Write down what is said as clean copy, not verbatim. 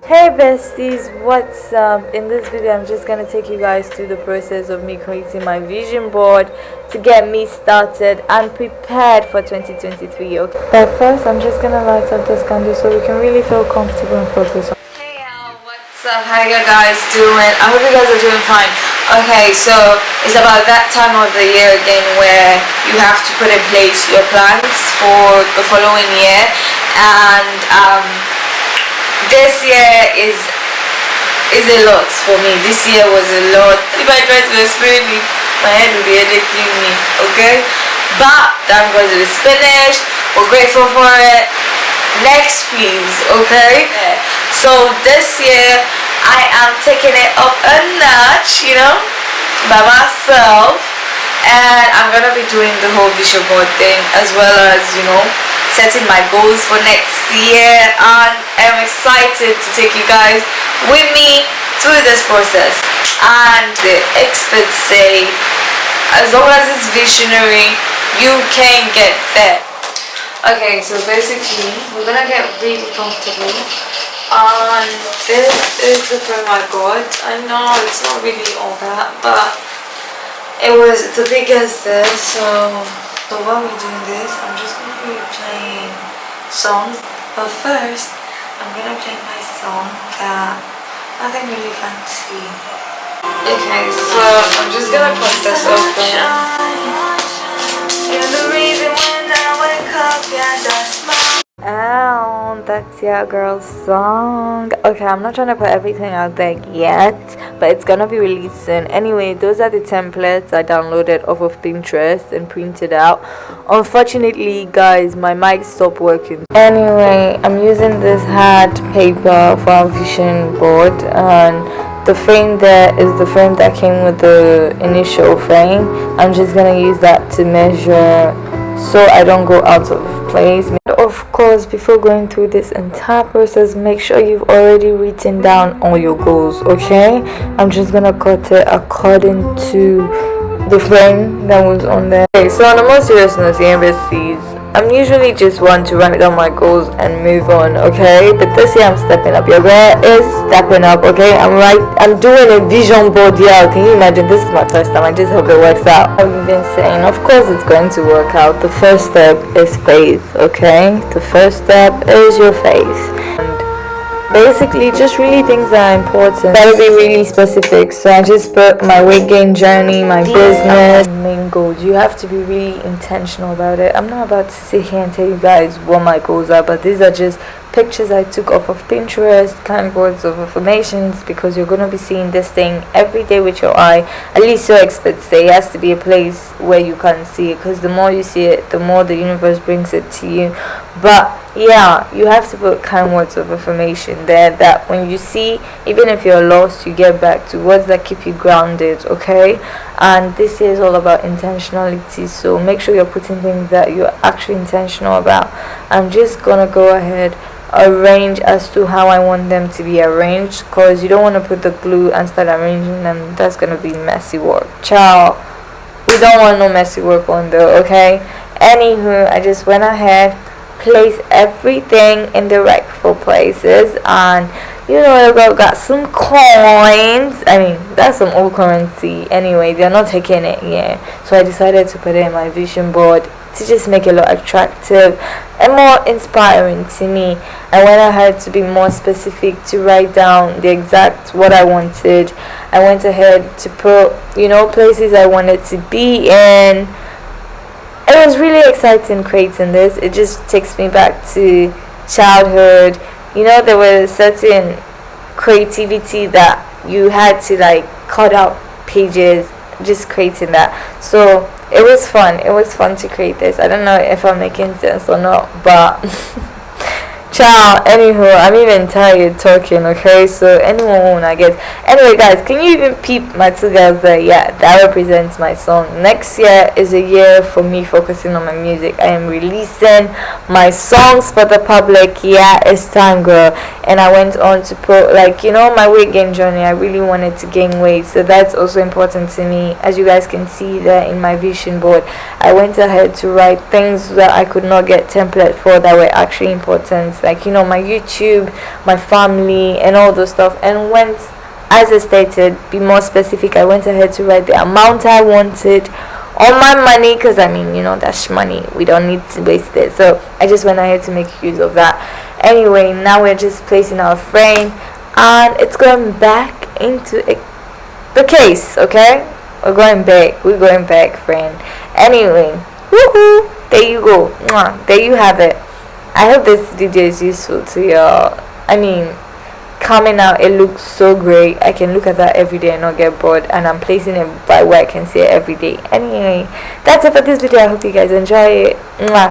Hey besties, what's up? In this video I'm just gonna take you guys through the process of me creating my vision board to get me started and prepared for 2023. Okay, but first I'm just gonna light up this candle so we can really feel comfortable and focused. Hey y'all, what's up? How you guys doing? I hope you guys are doing fine. Okay, so it's about that time of the year again where you have to put in place your plans for the following year, and this year is a lot for me. This year was a lot. If I try to explain it, my head will be aching me, okay? But thank God it's finished. We're grateful for it. Next please, okay? Yeah. So this year I am taking it up a notch, by myself, and I'm gonna be doing the whole vision board thing as well as setting my goals for next year, and I'm excited to take you guys with me through this process. And the experts say as long as it's visionary, you can get there. Okay, so basically we're gonna get really comfortable, and this is the frame I got. I know it's not really all that, but it was the biggest this, so while we're doing this, I'm just going to be playing songs. But first, I'm going to play my song that nothing really fancy. Okay, so I'm just going to put this open. You're the reason when I wake up, yes, I smile. Ow, that's your girl's song. Okay, I'm not trying to put everything out there yet, but it's gonna be released soon. Anyway, those are the templates I downloaded off of Pinterest and printed out. Unfortunately, guys, my mic stopped working. Anyway, I'm using this hard paper for our vision board, and the frame there is the frame that came with the initial frame. I'm just gonna use that to measure so I don't go out of place. Of course, before going through this entire process, make sure you've already written down all your goals, okay? I'm just gonna cut it according to the frame that was on there. Okay, so on a more serious note, besties, I'm usually just one to write down my goals and move on, okay? But this year I'm stepping up. Your girl is stepping up, okay? I'm doing a vision board, yeah. Can you imagine? This is my first time. I just hope it works out. I've been saying, of course it's going to work out. The first step is faith, okay? The first step is your faith. And basically, just really things that are important. Gotta be really specific. So I just put my weight gain journey, my business, main goals. You have to be really intentional about it. I'm not about to sit here and tell you guys what my goals are, but these are just pictures I took off of Pinterest, kind words of affirmations, because you're gonna be seeing this thing every day with your eye. At least so experts say. It has to be a place where you can see it, because the more you see it, the more the universe brings it to you. But yeah, you have to put kind words of affirmation there that when you see, even if you're lost, you get back to words that keep you grounded, okay? And this is all about intentionality, so make sure you're putting things that you're actually intentional about. I'm just gonna go ahead arrange as to how I want them to be arranged, because you don't want to put the glue and start arranging them. That's gonna be messy work, child. We don't want no messy work on there, okay? Anywho, I just went ahead, place everything in the rightful places, and your girl got some coins. I mean, that's some old currency anyway. They're not taking it yet, so I decided to put it in my vision board to just make it look attractive and more inspiring to me. I went ahead to be more specific, to write down the exact what I wanted. I went ahead to put places I wanted to be in. It was really exciting creating this. It just takes me back to childhood. There was certain creativity that you had to cut out pages, just creating that. So it was fun. It was fun to create this. I don't know if I'm making sense or not, but ciao. Anywho, I'm even tired talking, okay? So anyone I guess. Anyway, guys, can you even peep my two girls there? Yeah, that represents my song. Next year is a year for me focusing on my music. I am releasing my songs for the public. Yeah, it's time, girl. and I went on to put, like, my weight gain journey. I really wanted to gain weight, so that's also important to me. As you guys can see there in my vision board, I went ahead to write things that I could not get template for that were actually important, like, my YouTube, my family, and all those stuff. And went, as I stated, be more specific. I went ahead to write the amount I wanted on my money, because that's money, we don't need to waste it. So I just went ahead to make use of that. Anyway, now we're just placing our frame, and it's going back into the case. Okay, we're going back, friend. Anyway, woohoo, there you go. Mwah, there you have it. I hope this video is useful to y'all. Coming out, it looks so great. I can look at that every day and not get bored, and I'm placing it by where I can see it every day. Anyway, that's it for this video. I hope you guys enjoy it. Mwah.